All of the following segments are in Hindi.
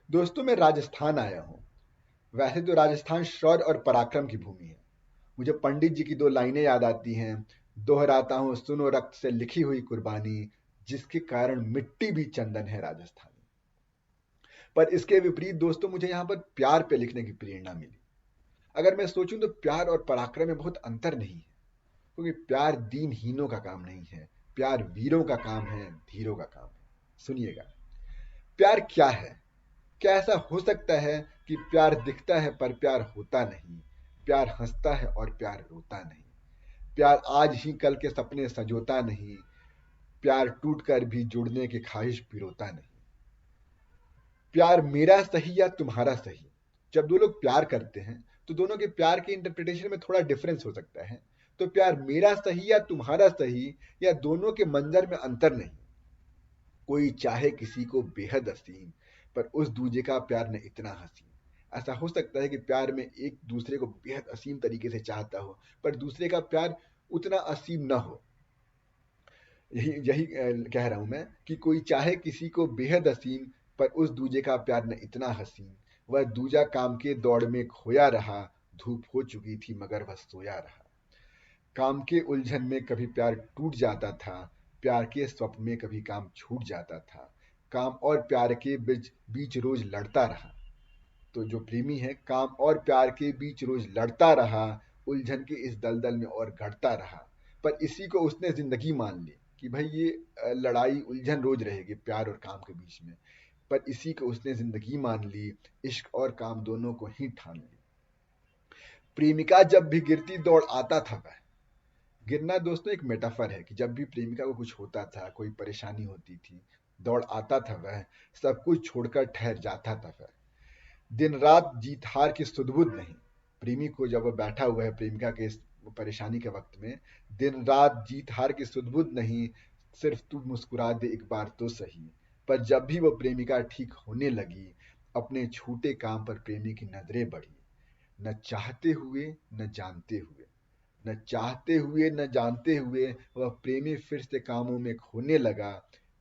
दोस्तों, मैं राजस्थान आया हूँ। वैसे तो राजस्थान शौर्य और पराक्रम की भूमि है। मुझे पंडित जी की दो लाइनें याद आती हैं। दोहराता हूँ, सुनो रक्त से लिखी हुई कुर्बानी, जिसके कारण मिट्टी भी चंदन है राजस्थानी। पर इसके विपरीत दोस्तों, मुझे यहाँ पर प्यार पे लिखने की प्रेरणा मिली। अगर मैं सोचूं तो प्यार और पराक्रम में बहुत अंतर नहीं है। क्योंकि प्यार दीनहीनों का काम नहीं है, प्यार वीरों का काम है, धीरों का काम है। सुनिएगा, प्यार क्या है? क्या ऐसा हो सकता है कि प्यार दिखता है पर प्यार होता नहीं? प्यार हंसता है और प्यार रोता नहीं। प्यार आज ही कल के सपने सजोता नहीं। प्यार टूट कर भी जुड़ने की ख्वाहिश पिरोता नहीं। प्यार मेरा सही या तुम्हारा सही, जब दो लोग प्यार करते हैं तो दोनों के प्यार के इंटरप्रिटेशन में थोड़ा डिफरेंस हो सकता है। तो प्यार मेरा सही या तुम्हारा सही, या दोनों के मंजर में अंतर नहीं। कोई चाहे किसी को बेहद हसीन, पर उस दूजे का प्यार न इतना हसीन। ऐसा हो सकता है कि प्यार में एक दूसरे को बेहद असीम तरीके से चाहता हो, पर दूसरे का प्यार उतना असीम न हो। यही यही कह रहा हूं मैं कि कोई चाहे किसी को बेहद हसीन, पर उस दूजे का प्यार न इतना हसीन। वह दूजा काम के दौड़ में खोया रहा, धूप हो चुकी थी मगर वह सोया रहा। काम के उलझन में कभी प्यार टूट जाता था, प्यार के स्वप्न में कभी काम छूट जाता था। काम और प्यार के बीच बीच रोज लड़ता रहा। तो जो प्रेमी है, काम और प्यार के बीच रोज लड़ता रहा, उलझन के इस दलदल में और गड़ता रहा। पर इसी को उसने जिंदगी मान ली कि भाई ये लड़ाई उलझन रोज रहेगी प्यार और काम के बीच में। पर इसी को उसने जिंदगी मान ली, इश्क और काम दोनों को ही ठान ली। प्रेमिका जब भी गिरती दौड़ आता था वह। गिरना दोस्तों एक मेटाफर है कि जब भी प्रेमिका को कुछ होता था, कोई परेशानी होती थी, दौड़ आता था वह, सब कुछ छोड़कर ठहर जाता था वह। दिन रात जीत हार की सुध-बुध नहीं। प्रेमी को जब वह बैठा हुआ है प्रेमिका के इस परेशानी के वक्त में, दिन रात जीत हार की सुध-बुध नहीं, सिर्फ तू मुस्कुरा दे एक बार तो सही। पर जब भी वो प्रेमिका ठीक होने लगी, अपने छूटे काम पर प्रेमी की नजरें बढ़ी। न चाहते हुए, न जानते हुए, न चाहते हुए न जानते हुए वह प्रेमी फिर से कामों में खोने लगा।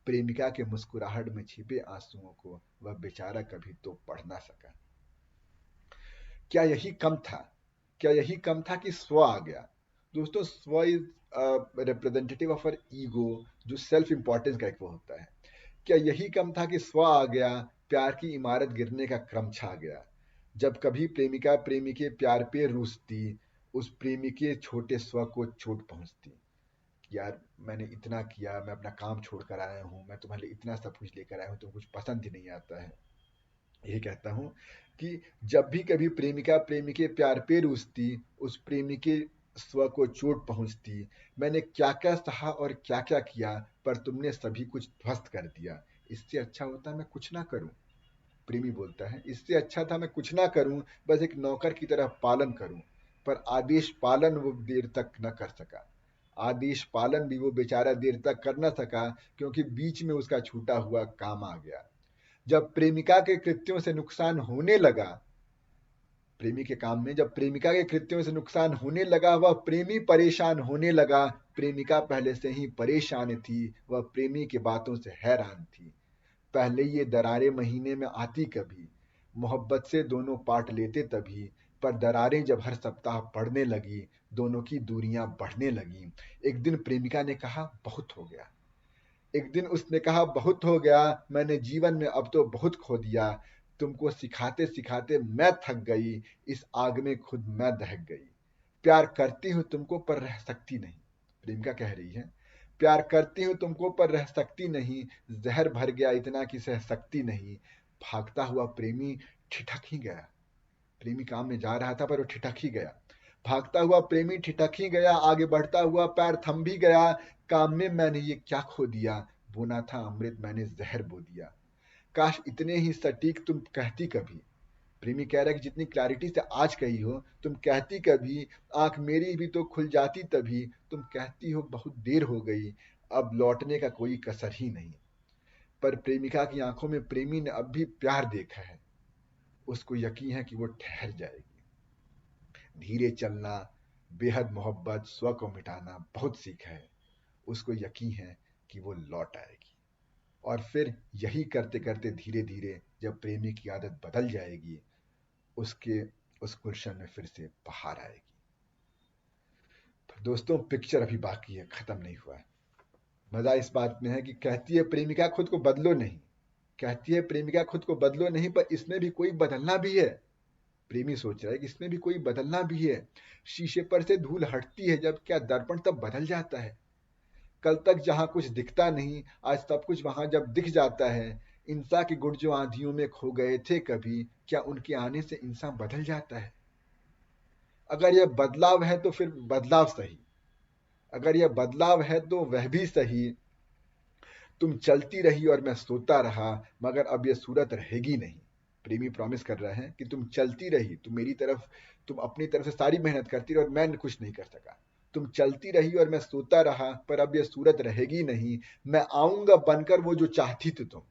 प्रेमिका के मुस्कुराहट में छिपे आंसुओं को वह बेचारा कभी तो पढ़ ना सका। क्या यही कम था? क्या यही कम था कि स्व आ गया? दोस्तों, स्व is representative of our ego, जो सेल्फ इंपॉर्टेंस का एक वो होता है। क्या यही कम था कि स्व आ गया, प्यार की इमारत गिरने का क्रम छा गया। जब कभी प्रेमिका प्रेमी के प्यार पे रूसती, उस प्रेमी के छोटे स्व को चोट पहुंचती। यार, मैंने इतना किया, मैं अपना काम छोड़ कर आया हूँ, मैं तुम्हारे लिए इतना सब कुछ लेकर आया हूँ, तुम कुछ पसंद ही नहीं आता है। ये कहता हूँ कि जब भी कभी प्रेमिका प्रेमी के प्यार पे रूसती, उस प्रेमी के स्व को चोट पहुंचती। मैंने क्या क्या सहा और क्या क्या किया, पर तुमने सभी कुछ ध्वस्त कर दिया। इससे अच्छा होता मैं कुछ ना करूं। प्रेमी बोलता है, इससे अच्छा था मैं कुछ ना करूं, बस एक नौकर की तरह पालन करूं। पर आदेश पालन वो देर तक न कर सका। आदेश पालन भी वो बेचारा देर तक कर न सका, क्योंकि बीच में उसका छूटा हुआ काम आ गया। जब प्रेमिका के कृत्यों से नुकसान होने लगा, प्रेमी के काम में जब प्रेमिका के कृत्यों से नुकसान होने लगा, वह प्रेमी परेशान होने लगा। प्रेमिका पहले से ही परेशान थी, वह प्रेमी की बातों से हैरान थी। पहले ये दरारें महीने में आती कभी, मोहब्बत से दोनों पाट लेते तभी। पर दरारें जब हर सप्ताह पड़ने लगी, दोनों की दूरियां बढ़ने लगी। एक दिन प्रेमिका ने कहा, बहुत हो गया। एक दिन उसने कहा, बहुत हो गया, मैंने जीवन में अब तो बहुत खो दिया। तुमको सिखाते सिखाते मैं थक गई, इस आग में खुद मैं दहक गई। प्यार करती हूँ तुमको पर रह सकती नहीं। प्रेमिका कह रही है, प्यार करती हूँ तुमको पर रह सकती नहीं। जहर भर गया इतना कि सह सकती नहीं। भागता हुआ प्रेमी ठिठक ही गया। प्रेमी काम में जा रहा था पर वो ठिठक ही गया। भागता हुआ प्रेमी ठिठक ही गया, आगे बढ़ता हुआ पैर थम भी गया। काम में मैंने ये क्या खो दिया, बोना था अमृत मैंने जहर बो दिया। काश इतने ही सटीक तुम कहती कभी। प्रेमी कह रहा है कि जितनी क्लैरिटी से आज कही हो, तुम कहती कभी, आंख मेरी भी तो खुल जाती तभी। तुम कहती हो बहुत देर हो गई, अब लौटने का कोई कसर ही नहीं। पर प्रेमिका की आंखों में प्रेमी ने अब भी प्यार देखा है। उसको यकीन है कि वो ठहर जाएगी। धीरे चलना, बेहद मोहब्बत, स्व को मिटाना बहुत सीखा है। उसको यकीन है कि वो लौट आएगी। और फिर यही करते करते धीरे धीरे जब प्रेमी की आदत बदल जाएगी, उसके उस गुलशन में फिर से बहार आएगी। दोस्तों, पिक्चर अभी बाकी है, खत्म नहीं हुआ है। मजा इस बात में है कि कहती है प्रेमिका खुद को बदलो नहीं, कहती है प्रेमिका खुद को बदलो नहीं, पर इसमें भी कोई बदलना भी है। प्रेमी सोच रहा है कि इसमें भी कोई बदलना भी है। शीशे पर से धूल हटती है जब क्या दर्पण तब बदल जाता है। कल तक जहां कुछ दिखता नहीं, आज सब कुछ वहां जब दिख जाता है। इंसान के गुण जो आंधियों में खो गए थे कभी, क्या उनके आने से इंसान बदल जाता है? अगर यह बदलाव है तो फिर बदलाव सही, अगर यह बदलाव है तो वह भी सही। तुम चलती रही और मैं सोता रहा, मगर अब यह सूरत रहेगी नहीं। प्रेमी प्रॉमिस कर रहे हैं कि तुम चलती रही, तुम मेरी तरफ, तुम अपनी तरफ से सारी मेहनत करती रही और मैं कुछ नहीं कर सका। तुम चलती रही और मैं सोता रहा, पर अब यह सूरत रहेगी नहीं। मैं आऊंगा बनकर वो जो चाहती थी तुम,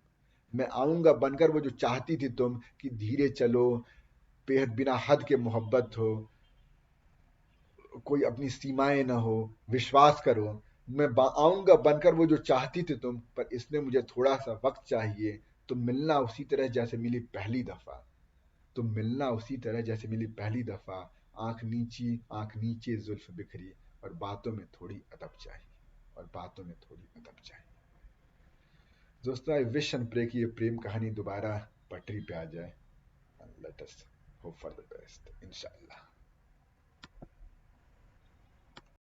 मैं आऊंगा बनकर वो जो चाहती थी तुम, कि धीरे चलो, बेहद बिना हद के मोहब्बत हो, कोई अपनी सीमाएं ना हो, विश्वास करो। मैं आऊंगा बनकर वो जो चाहती थी तुम, पर इसमें मुझे थोड़ा सा वक्त चाहिए। तुम मिलना उसी तरह जैसे मिली पहली दफा, तुम मिलना उसी तरह जैसे मिली पहली दफा। आंख नीचे जुल्फ बिखरी, और बातों में थोड़ी अदब चाहिए, और बातों में थोड़ी अदब चाहिए। दोस्तों, आई विश एंड प्रे कि ये प्रेम कहानी दोबारा पटरी पे आ जाए। Let us hope for the best, इंशाल्लाह।